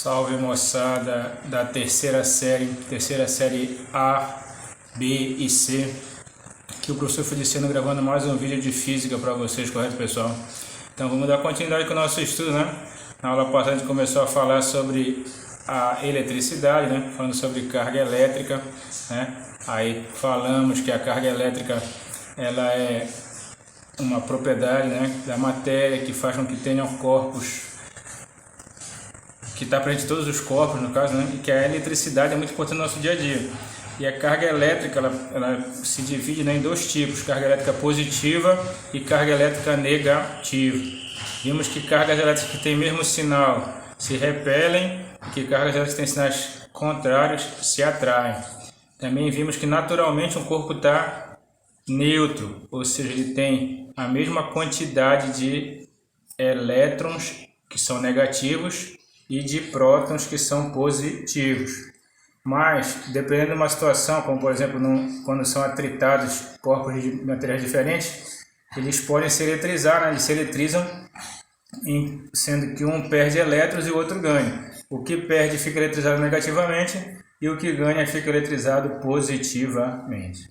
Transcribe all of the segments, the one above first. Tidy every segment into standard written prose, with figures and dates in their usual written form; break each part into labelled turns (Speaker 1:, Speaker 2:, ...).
Speaker 1: Salve moçada da terceira série A, B e C. Aqui o professor Feliciano gravando mais um vídeo de física para vocês, correto pessoal? Então vamos dar continuidade com o nosso estudo, né? Na aula passada a gente começou a falar sobre a eletricidade, né? Falando sobre carga elétrica, né? Aí falamos que a carga elétrica ela é uma propriedade, né, da matéria que faz com que tenham corpos, que está presente em todos os corpos, no caso, né, e que a eletricidade é muito importante no nosso dia a dia. E a carga elétrica ela se divide, né, em dois tipos: carga elétrica positiva e carga elétrica negativa. Vimos que cargas elétricas que têm mesmo sinal se repelem, que cargas elétricas que têm sinais contrários se atraem. Também vimos que naturalmente um corpo está neutro, ou seja, ele tem a mesma quantidade de elétrons, que são negativos, e de prótons, que são positivos. Mas, dependendo de uma situação, como por exemplo, quando são atritados corpos de materiais diferentes, eles podem se eletrizar, né? Eles se eletrizam, sendo que um perde elétrons e o outro ganha. O que perde fica eletrizado negativamente e o que ganha fica eletrizado positivamente.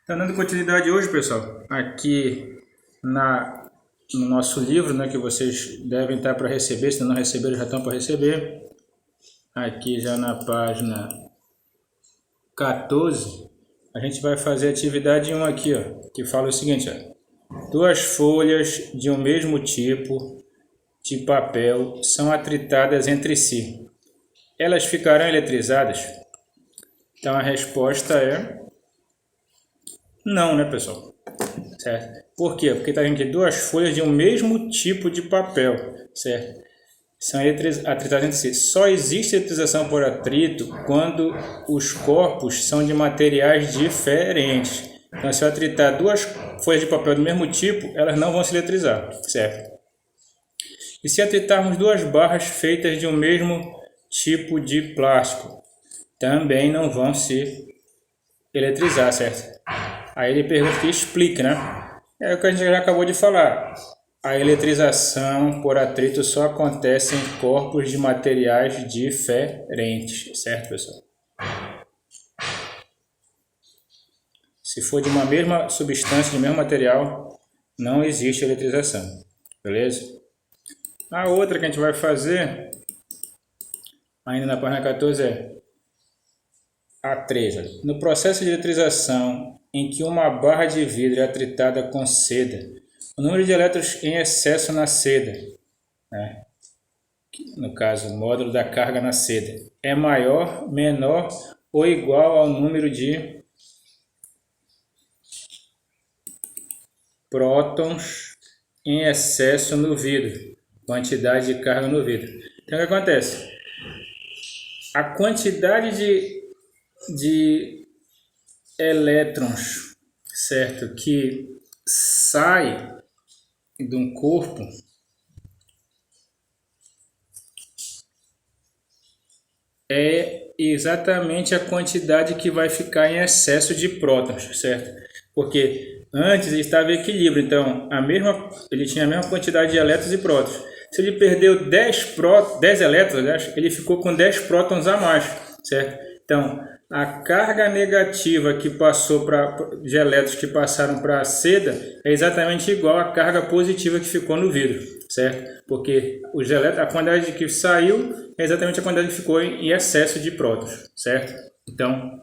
Speaker 1: Então, dando continuidade hoje, pessoal, aqui no nosso livro, né, que vocês devem estar para receber, se não receberam, já estão para receber. Aqui já na página 14, a gente vai fazer a atividade 1 aqui, ó, que fala o seguinte, ó: duas folhas de um mesmo tipo de papel são atritadas entre si. Elas ficarão eletrizadas? Então a resposta é não, né, pessoal? Certo? Por quê? Porque está vendo aqui duas folhas de um mesmo tipo de papel, certo? São atritadas entre si. Só existe eletrização por atrito quando os corpos são de materiais diferentes. Então, se eu atritar duas folhas de papel do mesmo tipo, elas não vão se eletrizar, certo? E se atritarmos duas barras feitas de um mesmo tipo de plástico, também não vão se eletrizar, certo? Aí ele pergunta que explica, né? É o que a gente já acabou de falar. A eletrização por atrito só acontece em corpos de materiais diferentes, certo, pessoal? Se for de uma mesma substância, de mesmo material, não existe eletrização, beleza? A outra que a gente vai fazer, ainda na página 14, é a 3. No processo de eletrização em que uma barra de vidro é atritada com seda, o número de elétrons em excesso na seda, né, no caso, o módulo da carga na seda, é maior, menor ou igual ao número de prótons em excesso no vidro, quantidade de carga no vidro. Então, o que acontece? A quantidade de elétrons, certo, que sai de um corpo é exatamente a quantidade que vai ficar em excesso de prótons, certo? Porque antes ele estava em equilíbrio, então ele tinha a mesma quantidade de elétrons e prótons. Se ele perdeu 10 elétrons, ele ficou com 10 prótons a mais, certo? Então, a carga negativa que passou de elétrons que passaram para a seda é exatamente igual à carga positiva que ficou no vidro, certo? Porque a quantidade que saiu é exatamente a quantidade que ficou em excesso de prótons, certo? Então,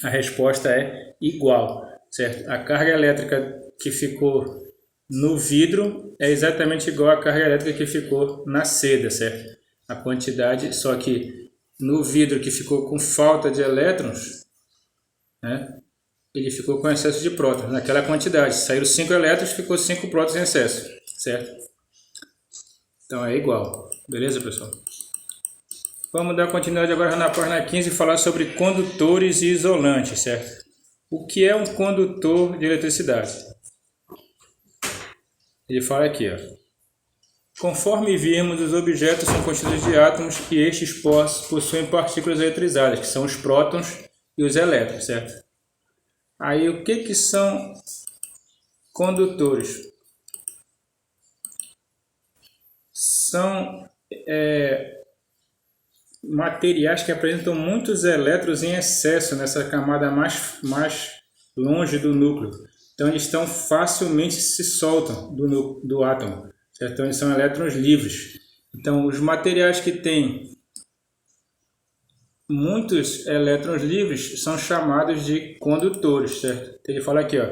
Speaker 1: a resposta é igual, certo? A carga elétrica que ficou no vidro é exatamente igual à carga elétrica que ficou na seda, certo? A quantidade, só que no vidro que ficou com falta de elétrons, né, ele ficou com excesso de prótons, naquela quantidade. Saíram 5 elétrons, ficou 5 prótons em excesso, certo? Então é igual, beleza, pessoal? Vamos dar continuidade agora na página 15 e falar sobre condutores e isolantes, certo? O que é um condutor de eletricidade? Ele fala aqui, ó: conforme vimos, os objetos são constituídos de átomos e estes possuem partículas eletrizadas, que são os prótons e os elétrons, certo? Aí, o que são condutores? São materiais que apresentam muitos elétrons em excesso nessa camada mais longe do núcleo. Então eles facilmente se soltam do átomo, certo? Então eles são elétrons livres. Então os materiais que têm muitos elétrons livres são chamados de condutores, certo? Ele fala aqui, ó,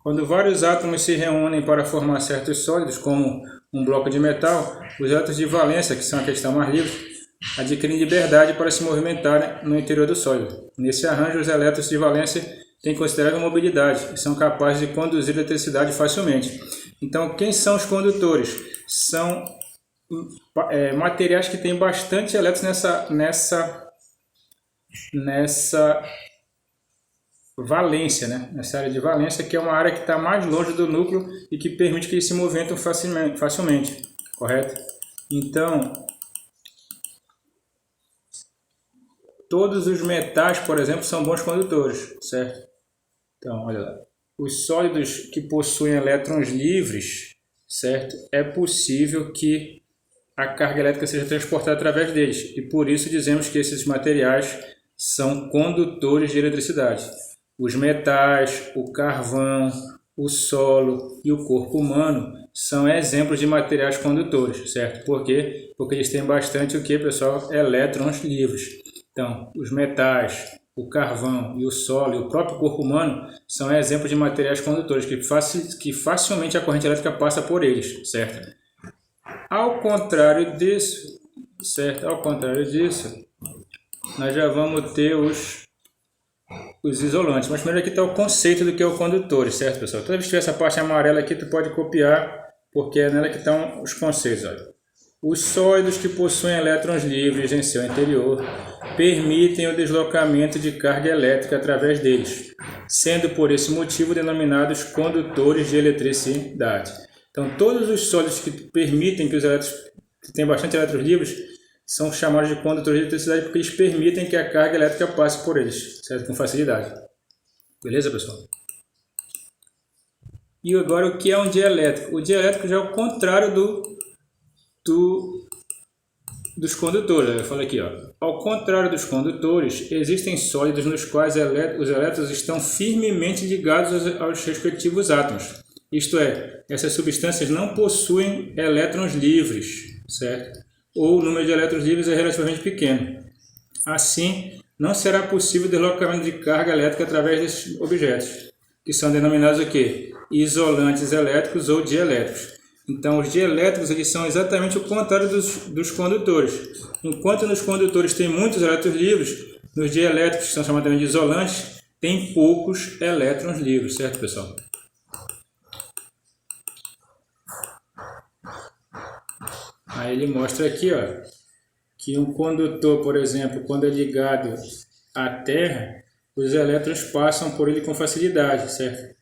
Speaker 1: quando vários átomos se reúnem para formar certos sólidos, como um bloco de metal, os elétrons de valência, que são aqueles que estão mais livres, adquirem liberdade para se movimentarem no interior do sólido. Nesse arranjo, os elétrons de valência têm considerável mobilidade e são capazes de conduzir eletricidade facilmente. Então, quem são os condutores? São materiais que têm bastante elétrons nessa valência, né? Nessa área de valência, que é uma área que está mais longe do núcleo e que permite que eles se movimentem facilmente, correto? Então, todos os metais, por exemplo, são bons condutores, certo? Então, olha lá. Os sólidos que possuem elétrons livres, certo? É possível que a carga elétrica seja transportada através deles. E por isso dizemos que esses materiais são condutores de eletricidade. Os metais, o carvão, o solo e o corpo humano são exemplos de materiais condutores, certo? Por quê? Porque eles têm bastante o que, pessoal? Elétrons livres. Então, os metais, o carvão e o solo e o próprio corpo humano são exemplos de materiais condutores que facilmente a corrente elétrica passa por eles, certo? Ao contrário disso, certo? Ao contrário disso, nós já vamos ter os isolantes. Mas primeiro aqui está o conceito do que é o condutor, certo, pessoal? Toda vez que tiver essa parte amarela aqui, tu pode copiar, porque é nela que estão os conceitos, olha. Os sólidos que possuem elétrons livres em seu interior permitem o deslocamento de carga elétrica através deles, sendo por esse motivo denominados condutores de eletricidade. Então, todos os sólidos que permitem que que têm bastante elétrons livres são chamados de condutores de eletricidade porque eles permitem que a carga elétrica passe por eles, certo? Com facilidade. Beleza, pessoal? E agora, o que é um dielétrico? O dielétrico já é o contrário dos condutores. Eu falei aqui, ó. Ao contrário dos condutores, existem sólidos nos quais os elétrons estão firmemente ligados aos respectivos átomos. Isto é, essas substâncias não possuem elétrons livres, certo? Ou o número de elétrons livres é relativamente pequeno. Assim, não será possível o deslocamento de carga elétrica através desses objetos, que são denominados o quê? Isolantes elétricos ou dielétricos. Então, os dielétricos eles são exatamente o contrário dos condutores. Enquanto nos condutores tem muitos elétrons livres, nos dielétricos, que são chamados também de isolantes, tem poucos elétrons livres, certo, pessoal? Aí ele mostra aqui, ó, que um condutor, por exemplo, quando é ligado à Terra, os elétrons passam por ele com facilidade, certo?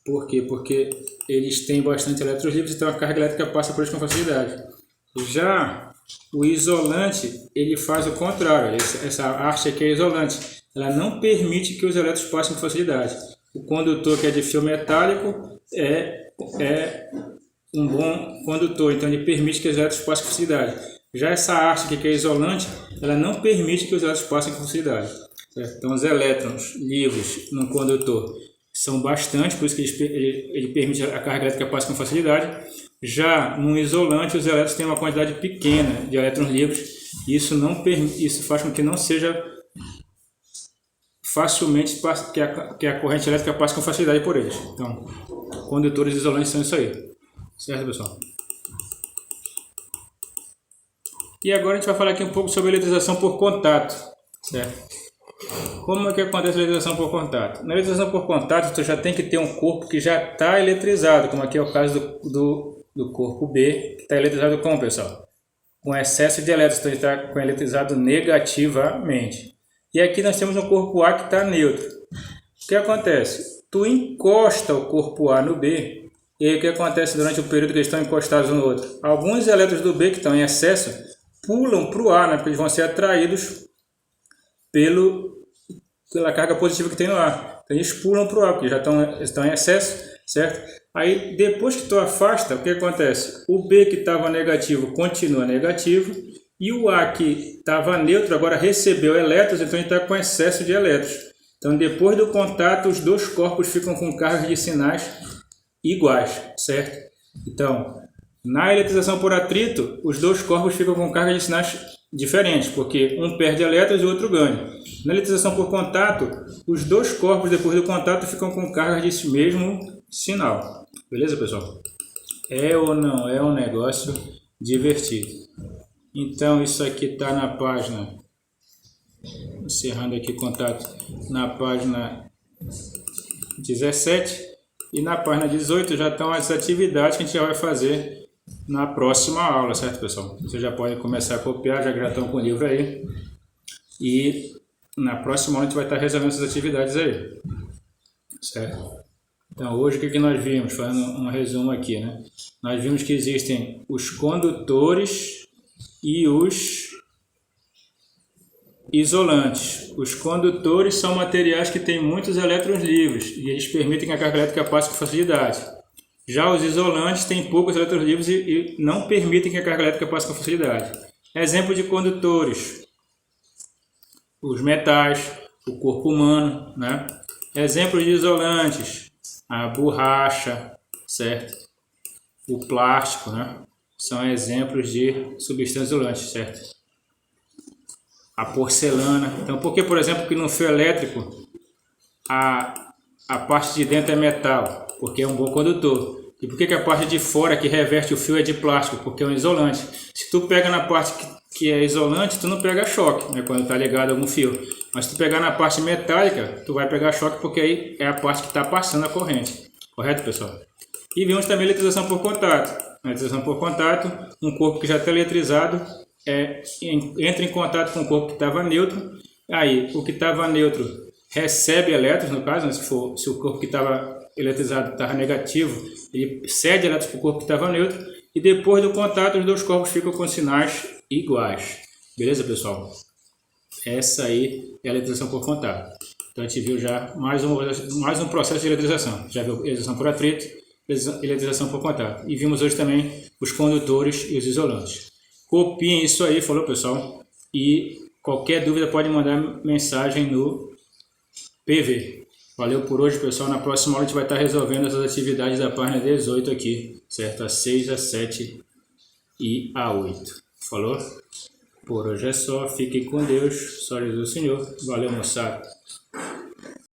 Speaker 1: Por quê? Porque eles têm bastante elétrons livres, então a carga elétrica passa por eles com facilidade. Já o isolante, ele faz o contrário. Essa haste aqui é isolante. Ela não permite que os elétrons passem com facilidade. O condutor, que é de fio metálico, é um bom condutor, então ele permite que os elétrons passem com facilidade. Já essa haste aqui, que é isolante, ela não permite que os elétrons passem com facilidade. Certo? Então, os elétrons livres no condutor são bastante, por isso que ele permite a carga elétrica passe com facilidade. Já no isolante, os elétrons têm uma quantidade pequena de elétrons livres, e isso faz com que não seja facilmente que a corrente elétrica passe com facilidade por eles. Então, condutores isolantes são isso aí. Certo, pessoal? E agora a gente vai falar aqui um pouco sobre eletrização por contato. Certo? Como é que acontece a eletrização por contato? Na eletrização por contato, tu já tem que ter um corpo que já está eletrizado, como aqui é o caso do corpo B, que está eletrizado como, pessoal? Com excesso de elétrons, então ele está eletrizado negativamente. E aqui nós temos um corpo A que está neutro. O que acontece? Tu encosta o corpo A no B, e aí o que acontece durante o período que eles estão encostados um no outro? Alguns elétrons do B que estão em excesso pulam para o A, né? Porque eles vão ser atraídos pela carga positiva que tem no A. Então eles pulam para o A, porque já estão em excesso, certo? Aí depois que tu afasta, o que acontece? O B que estava negativo continua negativo e o A que estava neutro agora recebeu elétrons, então ele está com excesso de elétrons. Então depois do contato os dois corpos ficam com cargas de sinais iguais, certo? Então na eletrização por atrito os dois corpos ficam com cargas de sinais diferentes, porque um perde elétrons e o outro ganha. Na eletrização por contato, os dois corpos depois do contato ficam com cargas desse mesmo sinal. Beleza, pessoal? É ou não é um negócio divertido? Então, isso aqui está na página, encerrando aqui contato, na página 17 e na página 18 já estão as atividades que a gente já vai fazer na próxima aula, certo, pessoal? Você já pode começar a copiar, já estão com o livro aí. E na próxima aula a gente vai estar resolvendo essas atividades aí, certo? Então hoje o que nós vimos, fazendo um resumo aqui, né? Nós vimos que existem os condutores e os isolantes. Os condutores são materiais que têm muitos elétrons livres e eles permitem que a carga elétrica passe com facilidade. Já os isolantes têm poucos elétrons livres e não permitem que a carga elétrica passe com facilidade. Exemplo de condutores: os metais, o corpo humano, né? Exemplos de isolantes: a borracha, certo? O plástico, né? São exemplos de substâncias isolantes, certo? A porcelana. Então, por que, por exemplo, que no fio elétrico a parte de dentro é metal? Porque é um bom condutor. E por que a parte de fora que reverte o fio é de plástico? Porque é um isolante. Se tu pega na parte que é isolante, tu não pega choque, né, quando está ligado a algum fio. Mas se tu pegar na parte metálica, tu vai pegar choque porque aí é a parte que está passando a corrente. Correto, pessoal? E vimos também a eletrização por contato. A eletrização por contato, um corpo que já está eletrizado entra em contato com o corpo que estava neutro. Aí, o que estava neutro recebe elétrons, no caso, né, se o corpo que estava eletrizado estava negativo, ele cede elétrons para o corpo que estava neutro. E depois do contato, os dois corpos ficam com sinais iguais. Beleza, pessoal? Essa aí é a eletrização por contato. Então a gente viu já mais um processo de eletrização. Já viu eletrização por atrito, eletrização por contato. E vimos hoje também os condutores e os isolantes. Copiem isso aí, falou, pessoal? E qualquer dúvida pode mandar mensagem no PV. Valeu por hoje, pessoal. Na próxima aula a gente vai estar resolvendo essas atividades da página 18 aqui, certo? A 6, a 7 e a 8. Falou? Por hoje é só. Fiquem com Deus. Só Jesus o Senhor. Valeu, moçada.